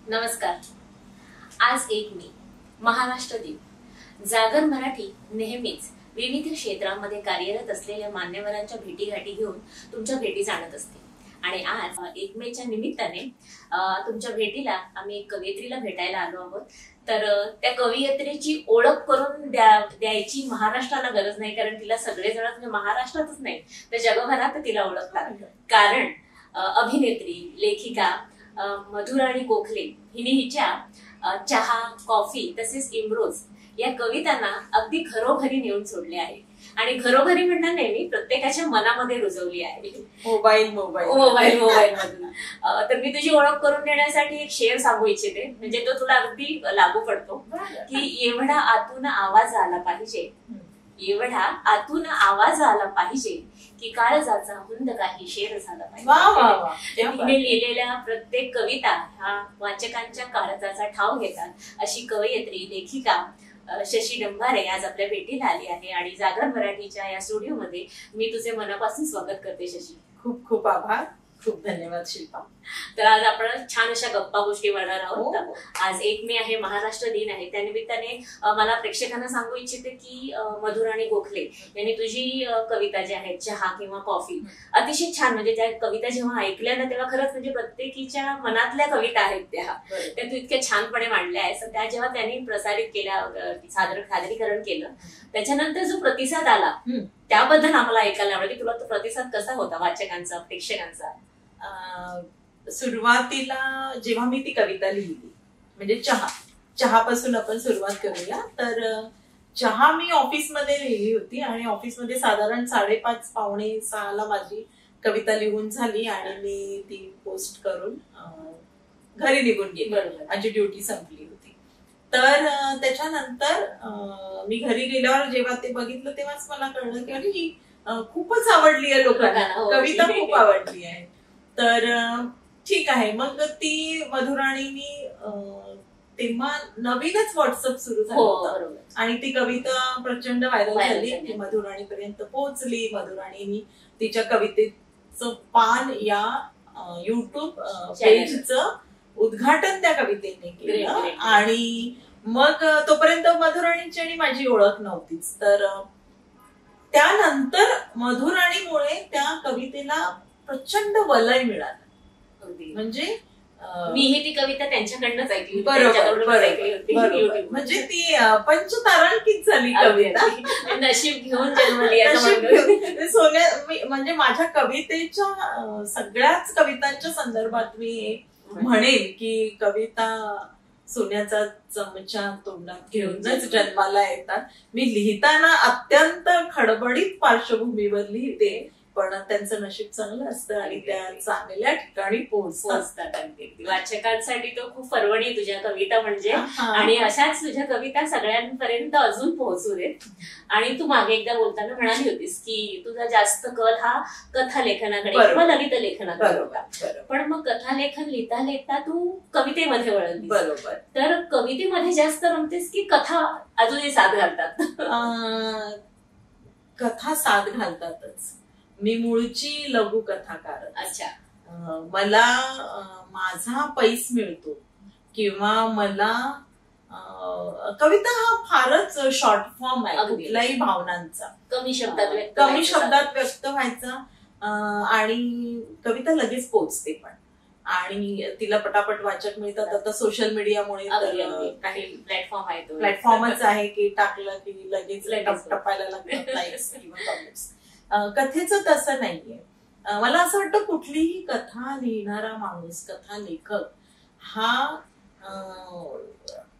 नमस्कार. आज 1 मे महाराष्ट्र दिन. जागर मराठी नेहमीच विविध क्षेत्रांमध्ये कार्यरत असलेल्या मान्यवरांच्या भेटीगाठी घेऊन तुमच्या भेटी जाणत असते. आणि आज 1 मेच्या निमित्ताने तुमच्या भेटीला आम्ही एक कवयित्रीला भेटायला आलो आहोत. तर त्या कवयित्रीची ओळख करून द्यायची महाराष्ट्राला गरज नाही, कारण तिला सगळेजण म्हणजे महाराष्ट्रातच नाही तर जगभरात तिला ओळखतात. कारण अभिनेत्री, लेखिका मधुराणी गोखले हिने हिच्या चहा, कॉफी तसेच इम्रोज या कवितांना अगदी घरोघरी नेऊन सोडले आहे. आणि घरोघरी म्हणणार नाही, मी प्रत्येकाच्या मनामध्ये रुजवली आहे. मोबाईल मधून. तर मी तुझी ओळख करून देण्यासाठी एक शेर सांगू इच्छिते, म्हणजे तो तुला अगदी लागू पडतो की एवढा आतून आवाज आला पाहिजे, एवढा आतून आवाज आला पाहिजे की काळजाचा हुंद काही शेर झाला पाहिजे. तिने लिहिलेल्या प्रत्येक कविता ह्या वाचकांच्या काळजाचा ठाव घेतात. अशी कवयित्री, लेखिका शशी डंभारे आज आपल्या भेटीला आली आहे. आणि जागर मराठीच्या या स्टुडिओमध्ये मी तुझे मनापासून स्वागत करते शशी. खूप खूप आभार, खूप धन्यवाद शिल्पा. तर आज आपण छान अशा गप्पा गोष्टी करणार आहोत. आज 1 मे आहे, महाराष्ट्र दिन आहे. त्यानिमित्ताने मला प्रेक्षकांना सांगू इच्छिते की मधुराणी गोखले यांनी तुझी कविता ज्या आहेत चहा किंवा कॉफी अतिशय छान, म्हणजे त्या कविता जेव्हा ऐकल्या ना तेव्हा खरंच म्हणजे प्रत्येकीच्या मनातल्या कविता आहेत त्या तू इतक्या छानपणे मांडल्या आहेत. त्या जेव्हा त्यांनी प्रसारित केल्या, सादरीकरण केलं, त्याच्यानंतर जो प्रतिसाद आला त्याबद्दल आम्हाला ऐकायला आवडेल की तुला तो प्रतिसाद कसा होता वाचकांचा, प्रेक्षकांचा? सुरुवातीला जेव्हा मी ती कविता लिहिली, म्हणजे चहापासून आपण सुरुवात करूया. तर चहा मी ऑफिसमध्ये लिहिली होती आणि ऑफिसमध्ये साधारण 5:30 पावणे 6ला माझी कविता लिहून झाली आणि मी ती पोस्ट करून घरी निघून गेली. माझी ड्युटी संपली होती. तर त्याच्यानंतर मी घरी गेल्यावर जेव्हा ते बघितलं तेव्हाच मला कळलं की अरे ही खूपच आवडली आहे लोकांना, कविता खूप आवडली आहे. तर ठीक आहे. मग ती मधुराणीनी तेव्हा नवीनच व्हॉट्सअप सुरू झालं होतं आणि ती कविता प्रचंड व्हायरल झाली. ती मधुराणीपर्यंत पोहोचली. मधुराणीनी तिच्या कवितेचं पान या युट्यूब पेजचं उद्घाटन त्या कवितेने केलं. आणि मग तोपर्यंत मधुराणीची आणि माझी ओळख नव्हतीच. तर त्यानंतर मधुराणीमुळे त्या कवितेला प्रचंड वलय मिळालं. म्हणजे मीही ती कविता त्यांच्याकडनंच ऐकली. बरोबर. म्हणजे ती पंचतारांकित झाली कविता. नशीब घेऊन जन्मली. सोन्या, म्हणजे माझ्या कवितेच्या सगळ्याच कवितांच्या संदर्भात मी म्हणेन की कविता सोन्याचा चमचा तोंडात घेऊनच जन्माला येतात. मी लिहिताना अत्यंत खडबडीत पार्श्वभूमीवर लिहिते, पण त्यांचं नशीब चांगलं असतं आणि त्या चांगल्या ठिकाणी पोहोचतात. वाचकांसाठी तो खूप पर्वणी तुझ्या कविता म्हणजे. आणि अशाच तुझ्या कविता सगळ्यांपर्यंत अजून पोहोचू देत. आणि तू मागे एकदा बोलताना म्हणाली होतीस की तुझा जास्त कल हा कथा लेखनाकडे किंवा ललित लेखनाकडे होता. पण मग कथा लेखन लिहिता लिहिता तू कवितेमध्ये वळली. बरोबर. तर कवितेमध्ये जास्त रमतेस की कथा अजूनही साथ घालतात? कथा साथ घालतातच. मी मूळची लघु कथाकार. अच्छा. मला माझा पैस मिळतो किंवा मला कविता हा फारच शॉर्ट फॉर्म आहे कुठल्याही भावनांचा. कमी शब्दात व्यक्त व्हायचा आणि कविता लगेच पोचते पण. आणि तिला पटापट वाचक मिळतात. आता सोशल मीडियामुळे काही प्लॅटफॉर्मच आहे की टाकलं की लगेच टपायला लागतात लाईक्स किंवा कमेंट्स. कथेचं तसं नाहीये. मला असं वाटतं कुठलीही कथा लिहिणारा माणूस, कथा लेखक हा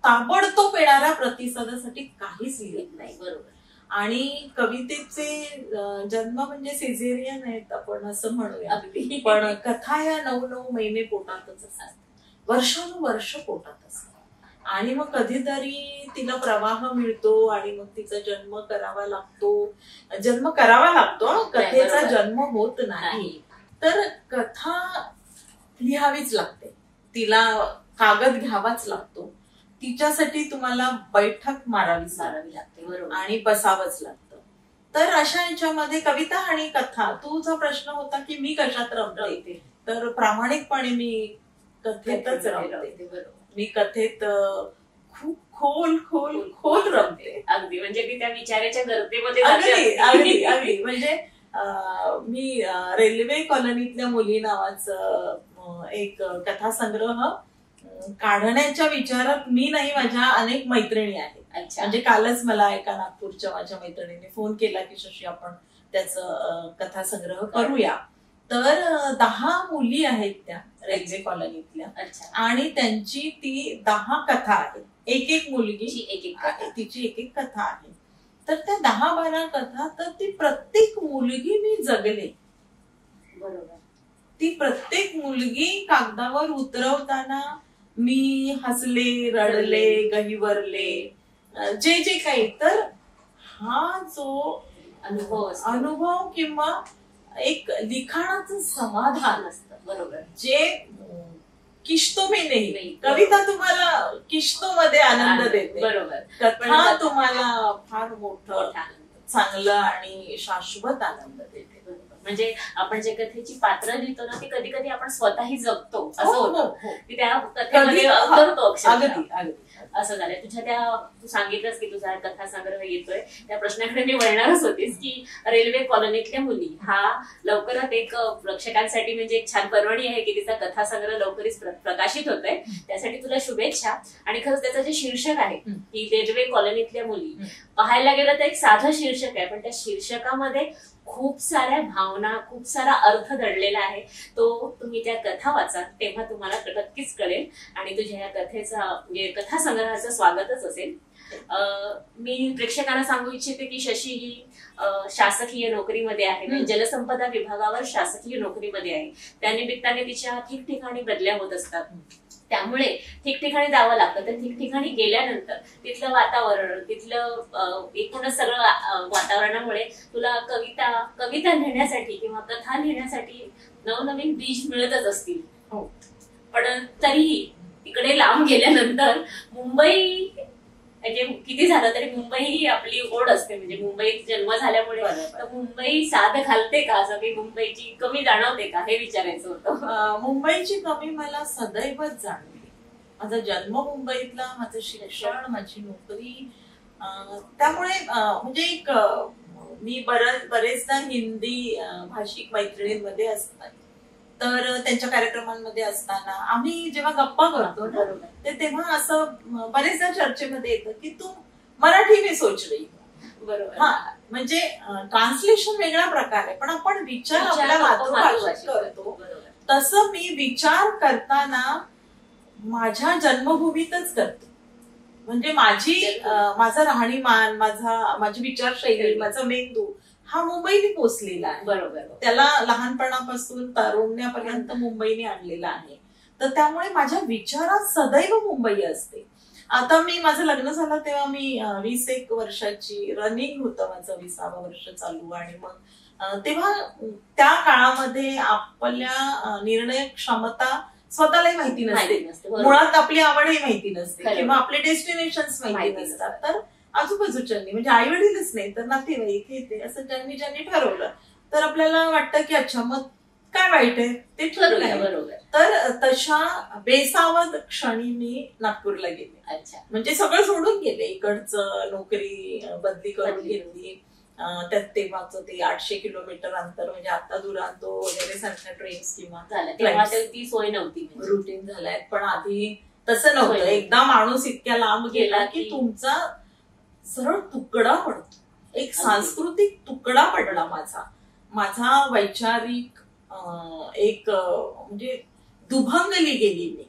ताबडतोब येणाऱ्या प्रतिसादासाठी काहीच लिहित नाही. बरोबर. आणि कवितेचे जन्म म्हणजे सिझेरियन आहेत आपण असं म्हणूया. पण कथा या 9-9 महिने पोटातच असतात, वर्षानुवर्ष पोटात असतात. आणि मग कधीतरी तिला प्रवाह मिळतो आणि मग तिचा जन्म करावा लागतो. कथेचा जन्म होत नाही. तर कथा लिहावीच लागते, तिला कागद घ्यावाच लागतो, तिच्यासाठी तुम्हाला बैठक मारावी लागते आणि बसावंच लागतं. तर अशा याच्यामध्ये कविता आणि कथा, तुझा प्रश्न होता की मी कशात रमते, तर प्रामाणिकपणे मी कथेतच रमते. बरोबर. मी कथेत खूप खोल खोल खोल रमते. अगदी म्हणजे ती त्या विचाराच्या गर्तेमध्ये अगदी अगदी अगदी म्हणजे मी रेल्वे कॉलनीतल्या मुली नावाचं एक कथासंग्रह काढण्याच्या विचारात मी नाही, माझ्या अनेक मैत्रिणी आहेत. म्हणजे कालच मला एका नागपूरच्या माझ्या मैत्रिणीने फोन केला की शशी आपण त्याचं कथासंग्रह करूया. तर 10 मुली आहेत त्या रेल्वे कॉलनीतल्या आणि त्यांची ती 10 कथा आहेत. एक एक मुलगी तिची एक एक कथा आहे. तर त्या 10-12 कथा तर ती प्रत्येक मुलगी मी जगले. बरोबर. ती प्रत्येक मुलगी कागदावर उतरवताना मी हसले, रडले, गहिवरले, जे जे काही. तर हा जो अनुभव किंवा एक लिखाणाचं समाधान असतं. बरोबर. जे किश्तो में नाही, कविता तुम्हाला किश्तो मध्ये आनंद देते. बरोबर. कथा तुम्हाला फार मोठं चांगलं आणि शाश्वत आनंद देते. म्हणजे आपण जे कथेची पात्र लिहितो ना ती कधी कधी आपण स्वतःही जगतो असं होतं की त्या कथेमध्ये करतो अगदी असं झालंय. तुझ्या त्या तू सांगितलंस की तुझा कथा संग्रह येतोय त्या प्रश्नाकडे मी वळणारच होतीस की रेल्वे कॉलनीतल्या मुली हा लवकरात एक प्रेक्षकांसाठी म्हणजे एक छान पर्वणी आहे की तिचा कथा संग्रह लवकरच प्रकाशित होतोय. त्यासाठी तुला शुभेच्छा. आणि खरंच त्याचं जे शीर्षक आहे की रेल्वे कॉलनीतल्या मुली, पाहायला गेलं तर एक साधं शीर्षक आहे पण त्या शीर्षकामध्ये खूप साऱ्या भावना, खूप सारा अर्थ दडलेला आहे. तो तुम्ही त्या कथा वाचा तेव्हा तुम्हाला नक्कीच कळेल आणि तुझ्या या कथेचा म्हणजे कथा संग्रहाचं स्वागतच असेल. मी प्रेक्षकांना सांगू इच्छिते की शशी ही शासकीय नोकरीमध्ये आहे, जलसंपदा विभागावर शासकीय नोकरीमध्ये आहे. त्यानिमित्ताने तिच्या ठिकठिकाणी बदल्या होत असतात. त्यामुळे ठिकठिकाणी जावं लागतं. तर ठिकठिकाणी गेल्यानंतर तिथलं वातावरण, तिथलं एकूणच सगळं वातावरणामुळे तुला कविता लिहिण्यासाठी किंवा कथा लिहिण्यासाठी नवनवीन बीज मिळतच असतील. पण तरीही तिकडे लांब गेल्यानंतर मुंबई म्हणजे किती झालं तरी मुंबई ही आपली ओढ असते. म्हणजे मुंबईत जन्म झाल्यामुळे मुंबई साथ घालते का, असं काही मुंबईची कमी जाणवते का हे विचारायचं होतं. मुंबईची कमी मला सदैवच जाणवली. माझा जन्म मुंबईतला, माझं शिक्षण, माझी नोकरी, त्यामुळे म्हणजे एक मी बरेचदा हिंदी भाषिक मैत्रिणींमध्ये असतात. तर त्यांच्या कार्यक्रमांमध्ये असताना आम्ही जेव्हा गप्पा करतो ना तेव्हा असं बरेचदा चर्चेमध्ये येतं की तू मराठी में सोच रही. बरोबर. हा म्हणजे ट्रान्सलेशन वेगळा प्रकार आहे पण आपण विचार आपल्या मातृभाषेत करतो. तसं मी विचार करताना माझ्या जन्मभूमीतच करते. म्हणजे माझं राहणीमान, माझी विचारशैली, माझा मेंदू हा मुंबईने पोचलेला आहे. बरोबर. त्याला लहानपणापासून तारुण्यापर्यंत मुंबईने आणलेला आहे. तर त्यामुळे माझ्या विचारात सदैव मुंबई असते. आता माझं लग्न झालं तेव्हा मी 21 वर्षाची, रनिंग होतं माझं 20वं वर्ष चालू. आणि मग तेव्हा त्या काळामध्ये आपल्या निर्णय क्षमता स्वतःलाही माहिती नसते. मुळात आपली आवडही माहिती नसते किंवा आपले डेस्टिनेशन्स माहिती नसतात. तर आजूबाजूच्यांनी म्हणजे आई वडीलच नाही तर नातेवाईक हे असं ज्यांनी ठरवलं तर आपल्याला वाटतं की अच्छा मग काय वाईट आहे ते ठरवलं. बरोबर. तर तशा बेसावध क्षणी मी नागपूरला गेले. अच्छा. म्हणजे सगळं सोडून गेले. इकडचं नोकरी बदली करून घेतली. त्यात तेव्हाच ते 800 किलोमीटर अंतर म्हणजे आता दुरांतो वगैरे सारख्या ट्रेन्स किंवा ती सोय नव्हती, रुटीन झालाय. पण आधी तसं नव्हतं. एकदा माणूस इतक्या लांब गेला की तुमचा सरळ तुकडा पडतो. एक सांस्कृतिक तुकडा पडला माझा वैचारिक एक म्हणजे दुभंगली गेली मी.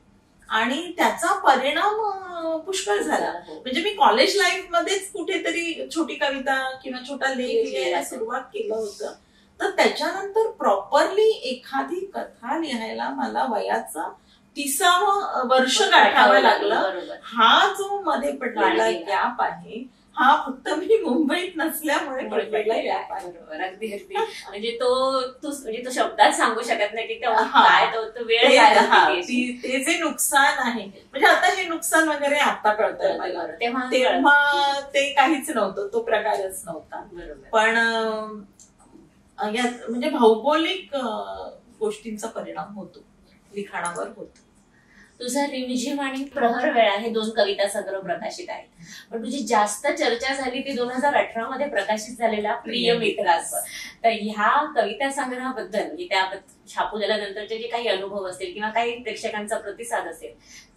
आणि त्याचा परिणाम पुष्कळ झाला. म्हणजे मी कॉलेज लाईफ मध्येच कुठेतरी छोटी कविता किंवा छोटा लेख लिहायला सुरुवात केलं होतं. तर त्याच्यानंतर प्रॉपरली एखादी कथा लिहायला मला वयाचा 30वं वर्ष गाठावं लागलं. हा जो मध्ये पडलेला गॅप आहे हा फक्त मी मुंबईत नसल्यामुळे पडलेला गॅप आहे. बरोबर. अगदी अगदी. म्हणजे तो शब्दात सांगू शकत नाही की काय तो वेळ ते जे नुकसान आहे म्हणजे आता हे नुकसान वगैरे आता कळतंय मला. तेव्हा ते काहीच नव्हतं, तो प्रकारच नव्हता. पण यात म्हणजे भौगोलिक गोष्टींचा परिणाम होतो, लिखाणावर होतो. तुझा रिमझिम आणि प्रहर वेळा हे 2 कविता संग्रह प्रकाशित आहेत. पण तुझी जास्त चर्चा झाली ती 2018 मध्ये प्रकाशित झालेला प्रिय मित्राचं. तर ह्या कविता संग्रहाबद्दल त्याबद्दल छापू झाल्यानंतरचे जे काही अनुभव असतील किंवा काही प्रेक्षकांचा प्रतिसाद असेल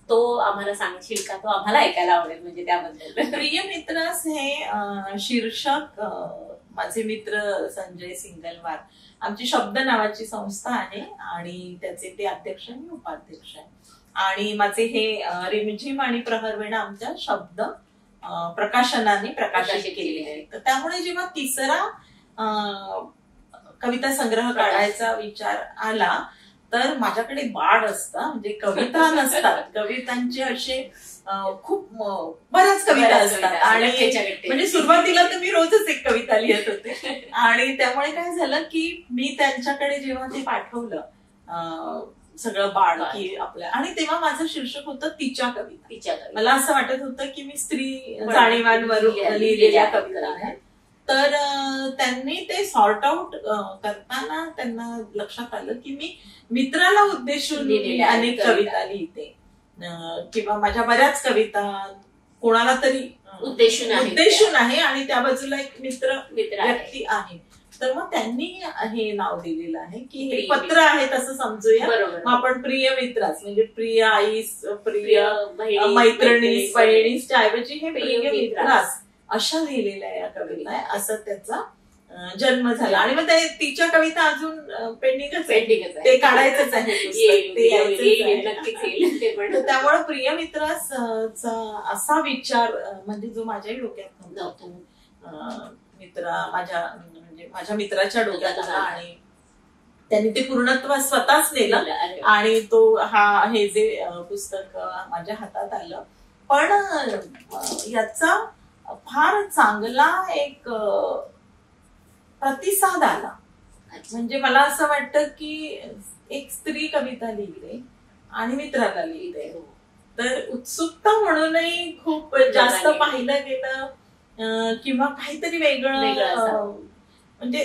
तो आम्हाला सांगशील का? तो आम्हाला ऐकायला आवडेल. म्हणजे त्याबद्दल प्रिय मित्रास हे शीर्षक माझे मित्र संजय सिंगलवार, आमची शब्द नावाची संस्था आहे आणि त्याचे ते अध्यक्ष आणि उपाध्यक्ष आहे. आणि माझे हे रिमझिम आणि प्रहरवेण आमच्या शब्द प्रकाशनाने प्रकाशित केलेले आहे. तर त्यामुळे जेव्हा तिसरा कविता संग्रह काढायचा विचार आला तर माझ्याकडे बाळ असतं, म्हणजे कविता नसतात, कवितांचे असे खूप बऱ्याच कविता असतात. आणि म्हणजे सुरुवातीला तर मी रोजच एक कविता लिहित होते. आणि त्यामुळे काय झालं की मी त्यांच्याकडे जेव्हा ते पाठवलं सगळं बाळ की आपल्या, आणि तेव्हा माझं शीर्षक होतं तिच्या कविता. मला असं वाटत होतं की मी स्त्री जाणीवांवरून लिहिलेल्या कविता आहेत. तर त्यांनी ते सॉर्ट आउट करताना त्यांना लक्षात आलं की मी मित्राला उद्देशून लिहिलेल्या अनेक कविता लिहिते किंवा माझ्या बऱ्याच कविता कोणाला तरी उद्देशून आहे आणि त्या बाजूला एक मित्र व्यक्ती आहे. तर मग त्यांनी हे नाव दिलेलं आहे की हे पत्र आहे तसं समजूया. मग आपण प्रिय मित्रास म्हणजे प्रिय आईस, प्रिय मैत्रिणीस, बहिणीसच्या ऐवजी हे प्रिय मित्रास अशा लिहिलेल्या या कविता आहे, असं त्याचा जन्म झाला. आणि मग तिच्या कविता अजून पेंडिंगच आहे, ते काढायचंच आहे. त्यामुळे प्रिय मित्राचा असा विचार म्हणजे जो माझ्याही डोक्यात नव्हता, माझ्या मित्राच्या डोक्यात आला आणि त्यांनी ते पूर्णत्व स्वतःच नेलं आणि हे जे पुस्तक माझ्या हातात आलं. पण याचा फार चांगला एक प्रतिसाद आला. म्हणजे मला असं वाटतं की एक स्त्री कविता लिहिते आणि मित्राला लिहिते, तर उत्सुकता म्हणूनही खूप जास्त पाहिलं गेलं किंवा काहीतरी वेगळं म्हणजे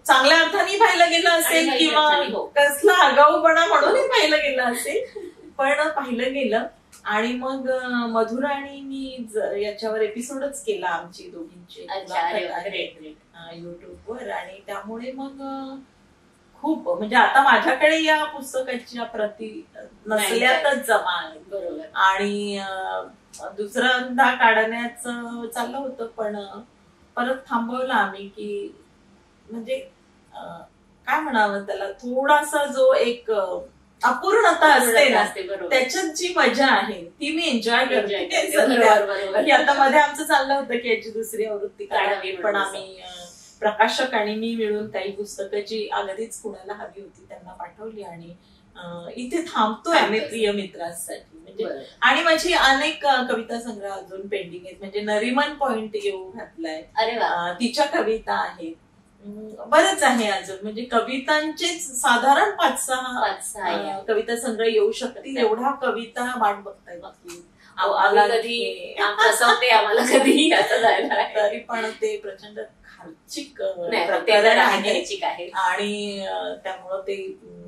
चांगल्या अर्थाने पाहिलं गेलं असेल किंवा कसला आगाऊपणा म्हणूनही पाहिलं गेलं असेल, पण पाहिलं गेलं. आणि मग मधुरा आणि मी याच्यावर एपिसोडच केला आमची दोघींची युट्यूबवर. आणि त्यामुळे मग खूप म्हणजे आता माझ्याकडे या पुस्तकाच्या प्रती नसल्यातच जमा आहे. बरोबर. आणि दुसऱ्यांदा काढण्याचं चाललं होतं पण परत थांबवलं आम्ही की म्हणजे काय म्हणावं त्याला, थोडासा जो एक अपूर्णता असते ना त्याच्यात जी मजा आहे ती मी एन्जॉय करते. की आता मध्ये आमचं चाललं होतं की याची दुसरी आवृत्ती काढावी, पण आम्ही प्रकाशक आणि मी मिळून काही पुस्तकं जी अगदीच कुणाला हवी होती त्यांना पाठवली आणि इथे थांबतोय आम्ही प्रिय मित्रांसाठी. म्हणजे आणि माझी अनेक कविता संग्रह अजून पेंडिंग आहेत. म्हणजे नरिमन पॉइंट येऊ घातलाय, तिच्या कविता आहेत, बरंच आहे अजून. म्हणजे कवितांचेच साधारण 5-6 कविता संग्रह येऊ शकतील एवढ्या कविता वाट बघताय. आम्हाला कधी तरी पण ते प्रचंड खर्चिक आहे आणि त्यामुळं ते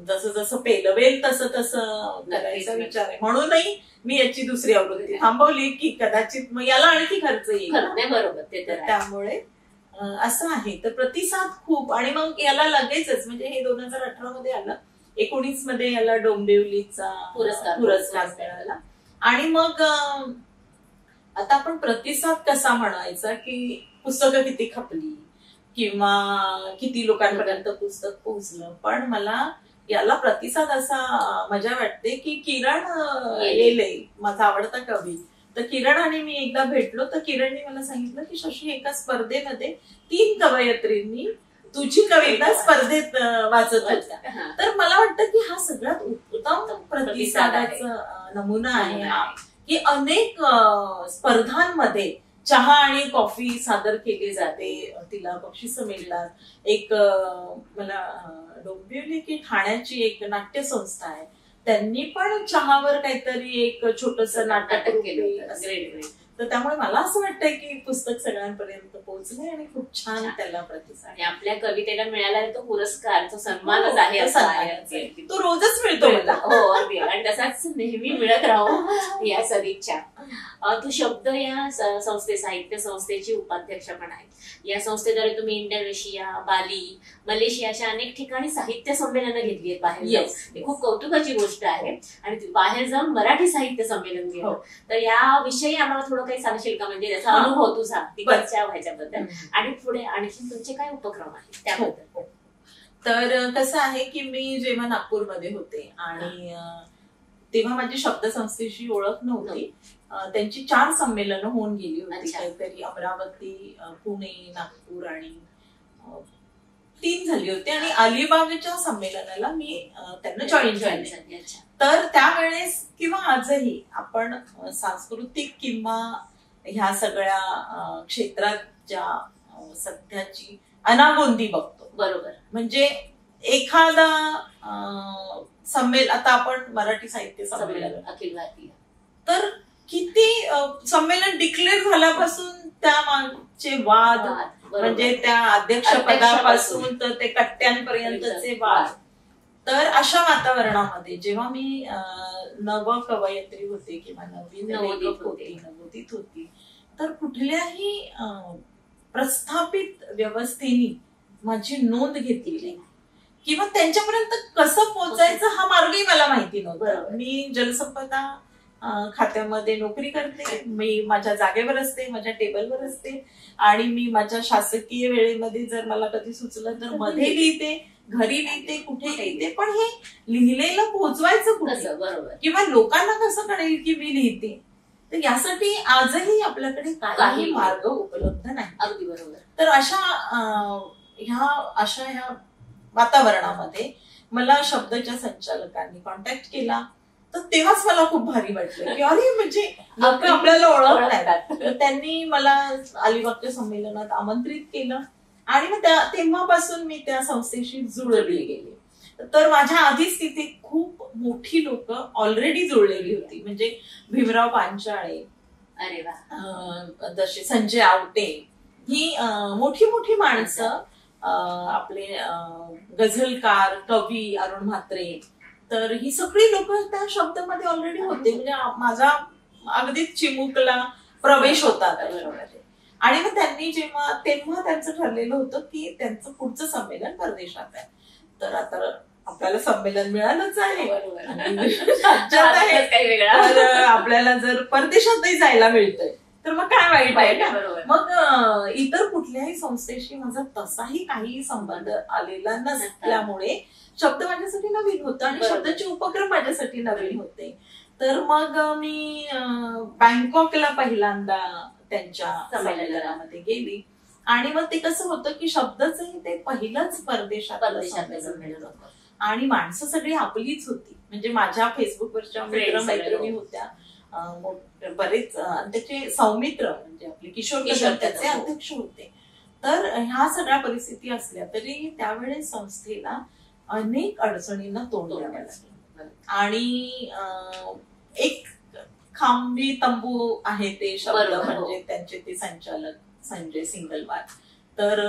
जसं जसं पेलवेल तसं तसं करायचा विचार आहे. म्हणूनही मी याची दुसरी आवृत्ती थांबवली की कदाचित मग याला आणखी खर्च येईल. बरोबर. त्यामुळे असं आहे. तर प्रतिसाद खूप. आणि मग याला लगेचच म्हणजे हे 2018 मध्ये आलं, 19 मध्ये याला डोंबिवलीचा पुरस्कार मिळाला. आणि मग आता आपण प्रतिसाद कसा म्हणायचा की पुस्तकं किती खपली किंवा किती लोकांपर्यंत पुस्तक पोहोचलं. पण मला याला प्रतिसाद असा मजा वाटते की किरण येले माझा आवडता कवी, तर किरण आणि मी एकदा भेटलो तर किरणने मला सांगितलं की शशी एका स्पर्धेमध्ये 3 कवयित्रींनी तुझी कविता स्पर्धेत वाचत होत्या. तर मला वाटतं की हा सगळ्यात उत्तम प्रतिसादाचा नमुना आहे की अनेक स्पर्धांमध्ये चहा आणि कॉफी सादर केली जाते, तिला बक्षिसं मिळतात. एक मला डोंबिवली की ठाण्याची एक नाट्य संस्था आहे, त्यांनी पण चहावर काहीतरी एक छोटस नाटक केलं. तर त्यामुळे मला असं वाटतंय की पुस्तक सगळ्यांपर्यंत पोहोचले आणि खूप छान त्याला प्रतिसाद. आणि आपल्या कवितेला मिळाला तो पुरस्कार, तो सन्मानच आहे असं आहे. तो रोजच मिळतो मला. हो अगदी. आणि तसाच नेहमी मिळत राहू या सदिच्छा. तू शब्द या संस्थे, साहित्य संस्थेची उपाध्यक्ष पण आहे. या संस्थेद्वारे तुम्ही इंडोनेशिया, बाली, मलेशिया अशा अनेक ठिकाणी साहित्य संमेलनं घेतली आहेत बाहेर जाऊन. ही खूप कौतुकाची गोष्ट आहे. आणि बाहेर जाऊन मराठी साहित्य संमेलन घेणं, तर याविषयी आम्हाला थोडं काही सांगशील का? म्हणजे त्याचा अनुभव तुझा तिकडच्या व्हायच्याबद्दल आणि पुढे आणखी तुमचे काय उपक्रम आहेत त्याबद्दल. तर कसं आहे की मी जेव्हा नागपूरमध्ये होते आणि तेव्हा माझी शब्द संस्थेशी ओळख नव्हती. त्यांची 4 संमेलनं होऊन गेली होती, काहीतरी अमरावती, पुणे, नागपूर आणि 3 झाली होती. आणि अलिबागच्या संमेलनाला मी त्यांना जॉईन झाले. तर त्यावेळेस किंवा आजही आपण सांस्कृतिक किंवा ह्या सगळ्या क्षेत्रात ज्या सध्याची अनागोंदी बघतो. बरोबर. म्हणजे एखादा संमेलन, आता आपण मराठी साहित्य संमेलन अखिल भारतीय, तर किती संमेलन डिक्लेअर झाल्यापासून त्या मागचे वाद, म्हणजे त्या अध्यक्षपदापासून तर ते कट्ट्यांपर्यंतचे वाद. तर अशा वातावरणामध्ये जेव्हा मी नव कवयित्री होते किंवा नवीन नवोदित होती, तर कुठल्याही प्रस्थापित व्यवस्थेनी माझी नोंद घेतली किंवा त्यांच्यापर्यंत कसं पोहोचायचं हा मार्गही मला माहिती नव्हता. मी जलसंपदा खात्यामध्ये नोकरी करते, मी माझ्या जागेवर असते, माझ्या टेबलवर असते आणि मी माझ्या शासकीय वेळेमध्ये जर मला कधी सुचलं तर मध्ये लिहिते, घरी लिहिते, कुठे लिहिते. पण हे लिहिलेलं पोहोचवायचं कुठे, बरोबर, किंवा लोकांना कसं कळेल की मी लिहिते, तर यासाठी आजही आपल्याकडे काही मार्ग उपलब्ध नाही. अगदी बरोबर. तर अशा ह्या वातावरणामध्ये मला शब्दच्या संचालकांनी कॉन्टॅक्ट केला. तर तेव्हाच मला खूप भारी वाटलं की अरे म्हणजे लोक आपल्याला ओळखतात. तर त्यांनी मला अलिबागच्या संमेलनात आमंत्रित केलं आणि मग तेव्हापासून मी त्या संस्थेशी जुळली गेली. तर माझ्या आधीच तिथे खूप मोठी लोक ऑलरेडी जुळलेली होती. म्हणजे भीमराव पांचाळे, अरे वा, जसे संजय आवटे, ही मोठी मोठी माणसं, आपले गझलकार, कवी अरुण म्हात्रे, तर ही सगळी लोक त्या शब्दामध्ये ऑलरेडी होते. म्हणजे माझा अगदीच चिमुकला प्रवेश होता. आणि मग त्यांनी तेव्हा त्यांचं ठरलेलं होतं की त्यांचं पुढचं संमेलन परदेशात आहे. तर आता आपल्याला संमेलन मिळालंच आहे, तर आपल्याला जर परदेशातही जायला मिळतंय तर मग काय वाईट आहे ना. मग इतर कुठल्याही संस्थेशी माझा तसाही काही संबंध आलेला नसल्यामुळे शब्द माझ्यासाठी नवीन होतं आणि शब्दाचे उपक्रम माझ्यासाठी नवीन होते. तर मग मी बँकॉकला पहिल्यांदा त्यांच्या संमेलनामध्ये गेली आणि मग ते कसं होतं की शब्दाचंही ते पहिलंच परदेशातलं संमेलन होतं आणि माणसं सगळी आपलीच होती. म्हणजे माझ्या फेसबुकवरच्या मित्रमैत्रिणी होत्या बरेच, त्याचे सौमित्र म्हणजे आपले किशोर त्याचे अध्यक्ष होते. तर ह्या सगळ्या परिस्थिती असल्या तरी त्यावेळेस संस्थेला अनेक अडचणींना तोंड द्यावं लागलं. आणि एक खांबी तंबू आहे ते शब्द, म्हणजे त्यांचे ते संचालक संजय सिंगलवार, तर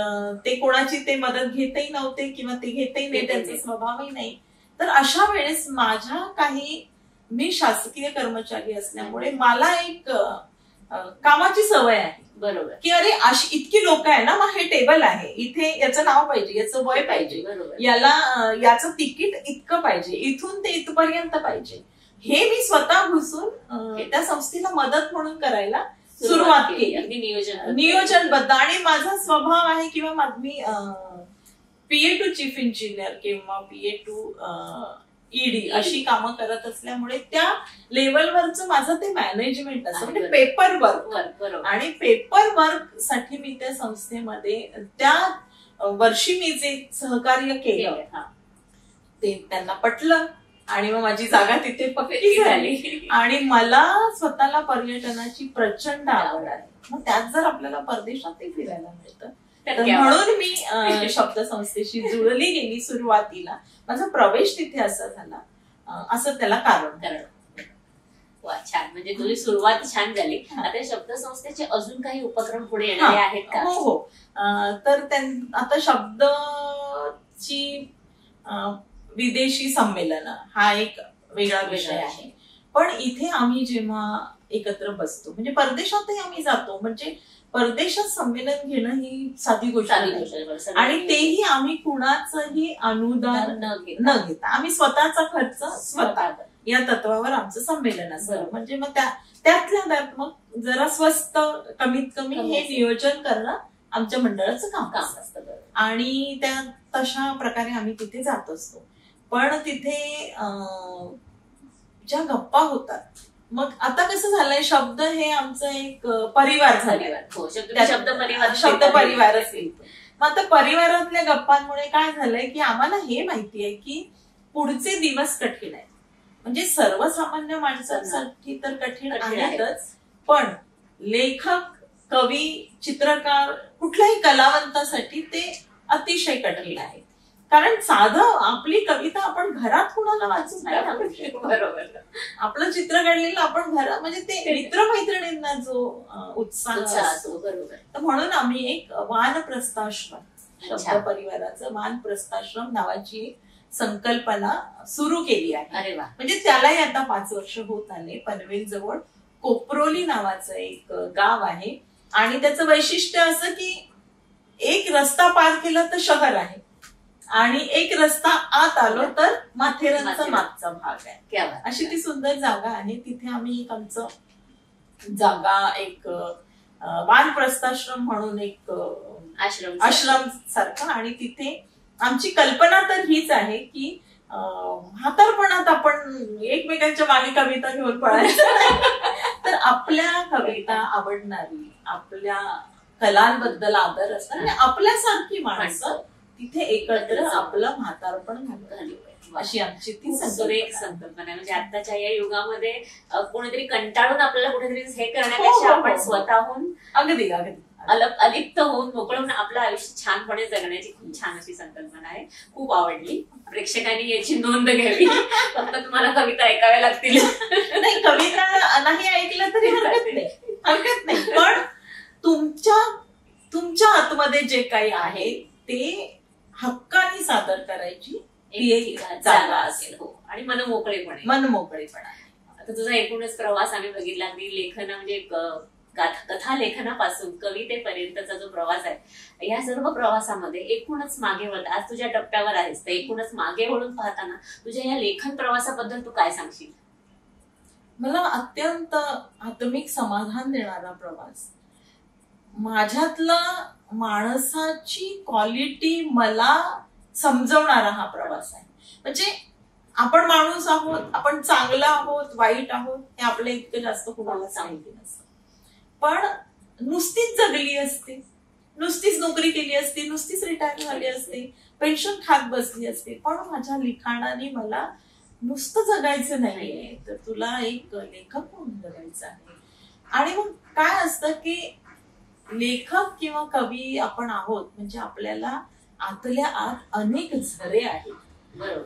ते कोणाची ते मदत घेतही नव्हते किंवा ते घेतही नाही, त्यांचा स्वभावही नाही. तर अशा वेळेस मी शासकीय कर्मचारी असल्यामुळे मला एक कामाची सवय आहे, बरोबर, की अरे अशी इतकी लोक आहे ना, मग हे टेबल आहे, इथे याचं नाव पाहिजे, याचं वय पाहिजे, याचं तिकीट इतकं पाहिजे, इथून ते इथपर्यंत पाहिजे. हे मी स्वतः घुसून त्या संस्थेला मदत म्हणून करायला सुरुवात केली, नियोजनबद्ध. आणि माझा स्वभाव आहे किंवा मी PA टू चीफ इंजिनियर किंवा PA टू ED अशी कामं करत असल्यामुळे त्या लेवलवरचं माझं ते मॅनेजमेंट असतं, म्हणजे पेपर वर्क. आणि पेपर वर्क साठी मी त्या संस्थेमध्ये त्या वर्षी मी जे सहकार्य केलं ते त्यांना पटलं आणि मग माझी जागा तिथे पक्की झाली. आणि मला स्वतःला पर्यटनाची प्रचंड आवड आहे. मग त्यात जर आपल्याला परदेशातही फिरायला मिळतं, तर म्हणून मी शब्द संस्थेशी जुळली गेली. सुरुवातीला माझा प्रवेश तिथे असा झाला, असं त्याला कारण. वा, छान. म्हणजे तुझी सुरुवात छान झाली. आता शब्दसंस्थेचे अजून काही उपक्रम पुढे येणारे आहेत का? हो हो. तर आता शब्दची विदेशी संमेलन हा एक वेगळा विषय आहे. पण इथे आम्ही जेव्हा एकत्र बसतो, म्हणजे परदेशातही आम्ही जातो, म्हणजे परदेशात संमेलन घेणं ही साधी गोष्ट नाही. आणि तेही आम्ही कुणाचंही अनुदान न घेता आम्ही स्वतःचा खर्च स्वतः या तत्वावर आमचं संमेलन असतं. म्हणजे मग त्यातल्या त्यात मग जरा स्वस्त कमीत कमी हे नियोजन करणं आमच्या मंडळाचं काम असतं. आणि त्या तशा प्रकारे आम्ही तिथे जात असतो. पण तिथे ज्या गप्पा होतात, मग आता कसं झालंय, शब्द हे आमचं एक परिवार झालाय. शब्द परिवारच येतो. मग आता परिवारातल्या गप्पांमुळे काय झालंय की आम्हाला हे माहिती आहे की पुढचे दिवस कठीण आहेत. म्हणजे सर्वसामान्य माणसांसाठी तर कठीण आहेतच, पण लेखक, कवी, चित्रकार, कुठल्याही कलावंतासाठी ते अतिशय कठीण आहे. कारण साधं आपली कविता आपण घरात कुणाला वाचून नाही. बरोबर. आपलं चित्र काढलेलं आपण घरात, म्हणजे ते मित्रमैत्रिणींना जो उत्साह असतो. बरोबर. तर म्हणून आम्ही एक वानप्रस्थाश्रम, शब्द परिवाराचं वानप्रस्थाश्रम नावाची एक संकल्पना सुरू केली आहे. अरे वा. म्हणजे त्यालाही आता 5 वर्ष होत आले. पनवेल जवळ कोपरोली नावाचं एक गाव आहे. आणि त्याचं वैशिष्ट्य असं की एक रस्ता पार केला तर शहर आहे, आणि एक रस्ता आत आलो तर माथेरानचा मागचा भाग आहे. अशी ती सुंदर जागा आहे. तिथे आम्ही एक आमचं जागा, एक वानप्रस्थाश्रम म्हणून एक आश्रम सारखं. आणि तिथे आमची कल्पना तर हीच आहे की म्हातारपणात आपण एकमेकांच्या मागे कविता घेऊन पळायचं, तर आपल्या कविता आवडणारी, आपल्या कलांबद्दल आदर असणारी, आपल्यासारखी माणसं तिथे एकत्र आपलं म्हातारपण घालू, अशी आमची ती सुरेख संकल्पना. म्हणजे आताच्या या युगामध्ये कोणीतरी कंटाळून आपल्याला कुठेतरी हे करण्यापेक्षा आपण स्वतःहून अगदी अलिप्त होऊन मोकळून आपलं आयुष्य छानपणे जगण्याची खूप छान अशी संकल्पना आहे. खूप आवडली. प्रेक्षकांनी याची नोंद घ्यावी. फक्त तुम्हाला कविता ऐकाव्या लागतील. नाही, कविता नाही ऐकलं तरी हरकत नाही. पण तुमच्या आतमध्ये जे काही आहे ते हक्काने सादर करायची ती एक जागा असेल. हो. आणि मनमोकळेपणा. आता तुझा एकूणच प्रवास आम्ही बघितला. अगदी लेखन म्हणजे कथा लेखनापासून कवितेपर्यंतचा जो प्रवास आहे, या सर्व प्रवासामध्ये एकूणच मागे वळत, आज तुझ्या टप्प्यावर आहेस, तर एकूणच मागे वळून पाहताना तुझ्या या लेखन प्रवासाबद्दल तू काय सांगशील? मला अत्यंत आत्मिक समाधान देणारा प्रवास, माझ्यातला माणसाची क्वालिटी मला समजवणारा हा प्रवास आहे. म्हणजे आपण माणूस आहोत, आपण चांगलं आहोत, वाईट आहोत, हे आपल्या इतकं जास्त कुणाला सांगितलं नसतं. पण नुसतीच जगली असते, नुसतीच नोकरी केली असती, नुसतीच रिटायर झाली असते, पेन्शन खात बसली असते, पण माझ्या लिखाणाने मला नुसतं जगायचं नाहीये, तर तुला एक लेखक म्हणून जगायचं आहे. आणि मग काय असतं की लेखक किंवा कवी आपण आहोत म्हणजे आपल्याला आतल्या आत अनेक झरे आहेत. बरोबर.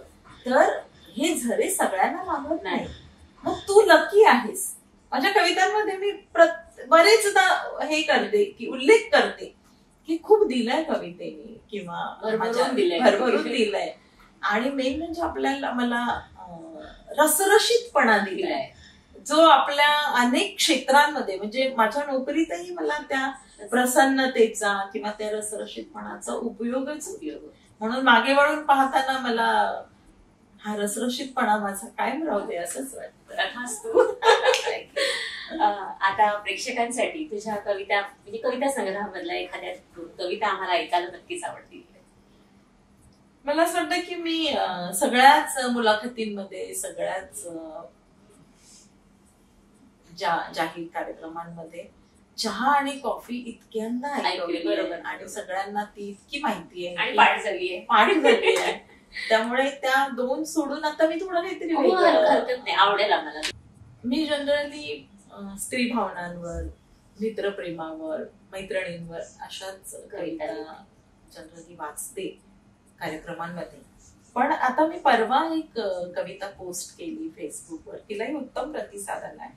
तर हे झरे सगळ्यांना लागत नाही. मग तू लकी आहेस. माझ्या कवितांमध्ये मी बरेचदा हे करते की उल्लेख करते की खूप दिलंय कवितेने किंवा भरभरून दिलंय. आणि मेन म्हणजे आपल्याला मला रसरशीतपणा दिलाय, जो आपल्या अनेक क्षेत्रांमध्ये, म्हणजे माझ्या नोकरीतही मला त्या प्रसन्नतेचा किंवा त्या रसरशीतपणाचा उपयोगच उपयोग. म्हणून मागे वळून पाहताना मला हा रसरशीतपणा माझा कायम राहू दे असंच वाटतं. आता प्रेक्षकांसाठी तुझ्या कविता, म्हणजे कविता संग्रहामधल्या एखाद्या कविता आम्हाला ऐकायला नक्कीच आवडतील. मला असं वाटतं की मी सगळ्याच मुलाखतींमध्ये, सगळ्याच जाहीर कार्यक्रमांमध्ये चहा आणि कॉफी इतक्यांदा ऐकली. बरोबर. आणि सगळ्यांना ती इतकी माहिती आहे आणि पाठ झाली आहे. त्यामुळे त्या दोन सोडून आता मी थोडं काहीतरी आवडेल आम्हाला. मी जनरली स्त्री भावनांवर, मित्रप्रेमावर, मैत्रिणींवर अशाच कविता जनरली वाचते कार्यक्रमांमध्ये. पण आता मी परवा एक कविता पोस्ट केली फेसबुकवर, तिलाही उत्तम प्रतिसाद आलाय.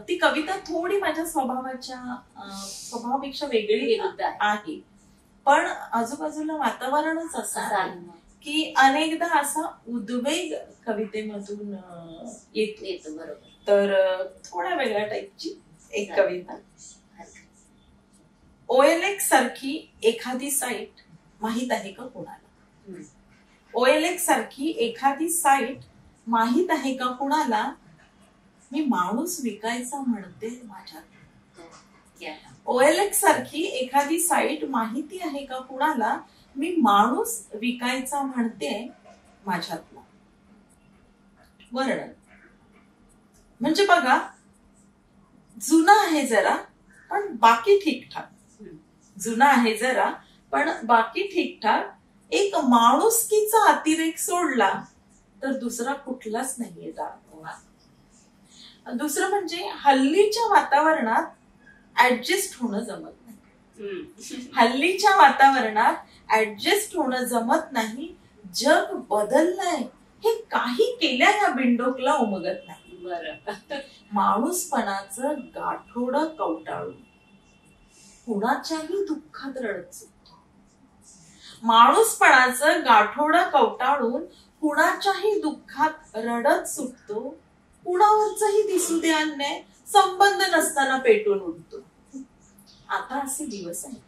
ती कविता थोडी माझ्या स्वभावापेक्षा वेगळी आहे, पण आजूबाजूला वातावरणच असं आहे की अनेकदा असा उद्वेग कवितेमधून येतो. बरोबर. तर थोड्या वेगळ्या टाईपची एक कविता. OLX सारखी एखादी साईट माहित आहे का कुणाला? OLX सारखी एखादी साईट माहित आहे का कुणाला? मी माणूस विकायचा म्हणते माझ्यात. OLX सारखी एखादी साईट माहिती आहे का कुणाला? मी माणूस विकायचा म्हणते माझ्यातला. वर्णन म्हणजे बघा, जुना आहे जरा पण बाकी ठीकठाक. जुना आहे जरा पण बाकी ठीकठाक. एक माणुसकीचा अतिरेक सोडला तर दुसरा कुठलाच नाहीये दाखवा. दुसरं म्हणजे हल्लीच्या वातावरणात ऍडजस्ट होणं जमत नाही. हल्लीच्या वातावरणात ऍडजस्ट होणं जमत नाही. जग बदललंय हे काही केल्या या बिंडोकला उमगत नाही. माणूसपणाचं गाठोडं कवटाळून कुणाच्याही दुःखात रडत सुटतो. माणूसपणाचं गाठोडं कवटाळून कुणाच्याही दुःखात रडत सुटतो. कुणावरचंही दिसू दे अन्याय, संबंध नसताना पेटून उठतो. आता असे दिवस आहेत.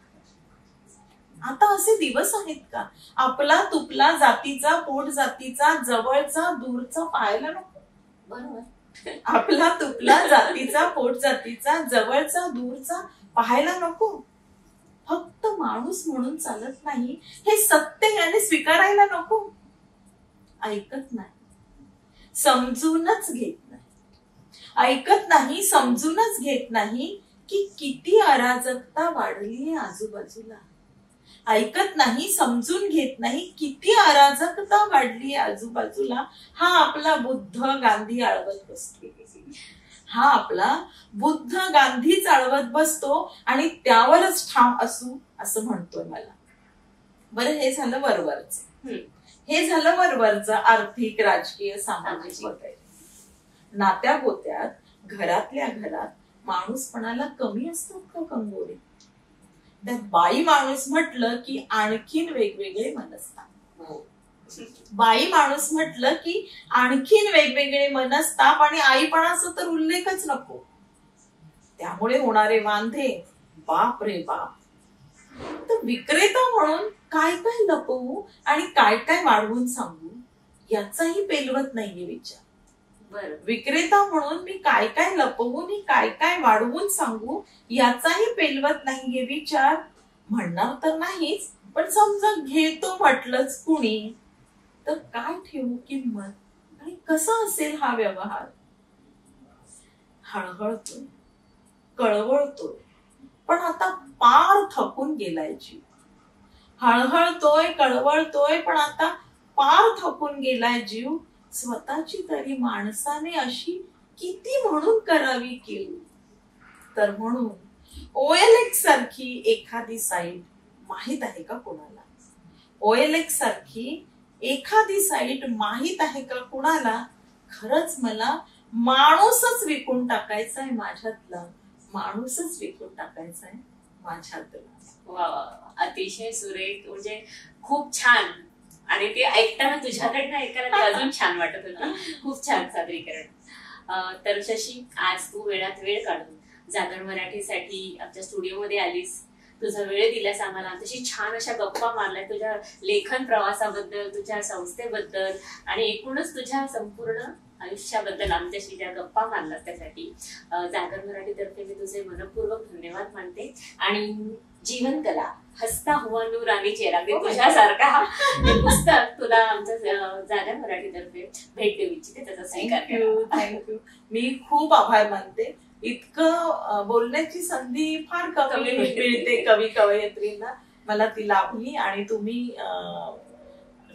आता असे दिवस आहेत का? आपला तुपला जातीचा, पोट जातीचा, जवळचा दूरचा पाहायला नको. बरोबर. आपला तुपला जातीचा, पोट जातीचा, जवळचा दूरचा पाहायला नको. फक्त माणूस म्हणून चालत नाही हे सत्य याने स्वीकारायला नको. ऐकत नाही, समजूनच घेत नाही. ऐकत नाही, समजूनच घेत नाही की किती अराजकता वाढलीये आजूबाजूला. ऐकत नाही, समजून घेत नाही किती अराजकता वाढलीये आजूबाजूला. हा आपला बुद्ध गांधी आळवत बसतो. हा आपला बुद्ध गांधी चालवत बसतो आणि त्यावरच ठाम असू असं म्हणतोय मला. बरं, हे झालं वरवरचं. हे झालं वरवरचं आर्थिक, राजकीय, सामाजिक वगैरे. नात्या गोत्यात, घरातल्या घरात माणूसपणाला कमी असतात का कंगोरे? त्यात बाई माणूस म्हटलं की आणखीन वेगवेगळे मनस्ताप. बाई माणूस म्हटलं की आणखीन वेगवेगळे मनस्ताप आणि आईपणाचा तर उल्लेखच नको. त्यामुळे होणारे वांधे बाप रे बाप. तर विक्रेता म्हणून काय काय लपवू आणि काय काय वाढवून सांगू याचाही पेलवत नाहीये विचार. विक्रेता म्हणून मी काय काय लपवून काय काय वाढवून सांगू याचाही पेलवत नाहीये विचार. म्हणणार तर नाहीच, पण समजा घेतो म्हटलंच कुणी तर काय ठेवू किंमत आणि कसा असेल हा व्यवहार. हळहळतोय, कळवळतोय, पण आता पार थकून गेलाय जीव. हळहळतोय, कळवळतोय, पण आता पार थकून गेलाय जीव. स्वतःची तरी माणसाने अशी किती म्हणून करावी केली. तर म्हणून OLX सारखी एखादी साईट माहित आहे का कुणाला? OLX सारखी एखादी साईट माहित आहे का कुणाला? खरंच मला माणूसच विकून टाकायचा आहे माझ्यातला. माणूसच विकून टाकायचा आहे माझ्यातला. वा, अतिशय सुरेख. म्हणजे खूप छान. आणि ते ऐकताना तुझ्याकडनं ऐकायला ते अजून छान वाटत होतं. खूप छान सादरीकरण. तर शशी, आज तू वेळात वेळ काढून जागर मराठीसाठी आमच्या स्टुडिओमध्ये आलीस. तुझा वेळ दिलास आम्हाला. आमच्याशी छान अशा गप्पा मारल्या तुझ्या लेखन प्रवासाबद्दल, तुझ्या संस्थेबद्दल आणि एकूणच तुझ्या संपूर्ण आयुष्याबद्दल आमच्याशी ज्या गप्पा मारलास त्यासाठी जागर मराठीतर्फे मी तुझे मनपूर्वक धन्यवाद मानते. आणि जीवन कला, हसता हुआ नूर आणि चेहरा, तुझ्यासारखा पुस्तक तुला आमच्या जागर मराठीतर्फे भेट देऊ इच्छिते. त्याचा स्वीकार करा. थँक्यू. मी खूप आभार मानते. इतकं बोलण्याची संधी फार कमी मिळते कवी कवयित्रींना. मला ती लाभली आणि तुम्ही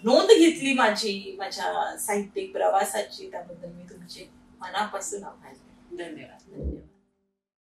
नोंद घेतली माझ्या साहित्यिक प्रवासाची. त्याबद्दल मी तुमचे मनापासून आभार. धन्यवाद.